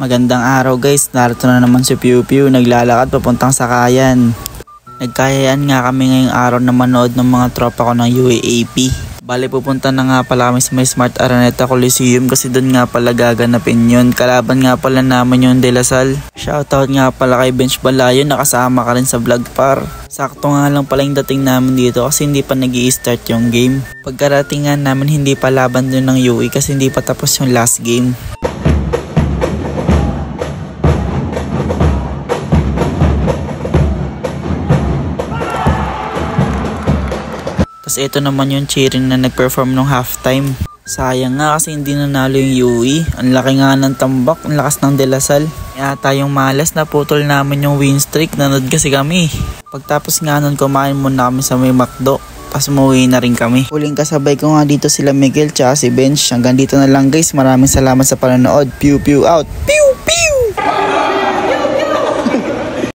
Magandang araw guys, narito na naman si Piu Piu, naglalakad papuntang Sakayan. Nagkayaan nga kami ngayong araw na manood ng mga tropa ko ng UAAP. Bale pupunta na nga pala kami sa may Smart Araneta Coliseum kasi doon nga pala gaganapin yun. Kalaban nga pala namin yung De La Salle. Shoutout nga pala kay Bench Balayo, nakasama ka rin sa vlog par. Sakto nga lang pala yung dating namin dito kasi hindi pa nag-i-start yung game. Pagkarating nga namin hindi pa laban dun ng UE kasi hindi pa tapos yung last game. Tapos ito naman yung cheering na nag-perform nung halftime. Sayang nga kasi hindi nanalo yung UE. Ang laki nga ng tambak, ang lakas ng De La Salle. Kaya tayong malas na putol namin yung win streak, nanood kasi kami. Pagtapos nga nun kumain muna kami sa may McDo. Tapos umuwi na rin kami. Huling kasabay ko nga dito sila Miguel tsaka si Bench. Hanggang dito na lang guys, maraming salamat sa panonood. Piu Piu out! Piu!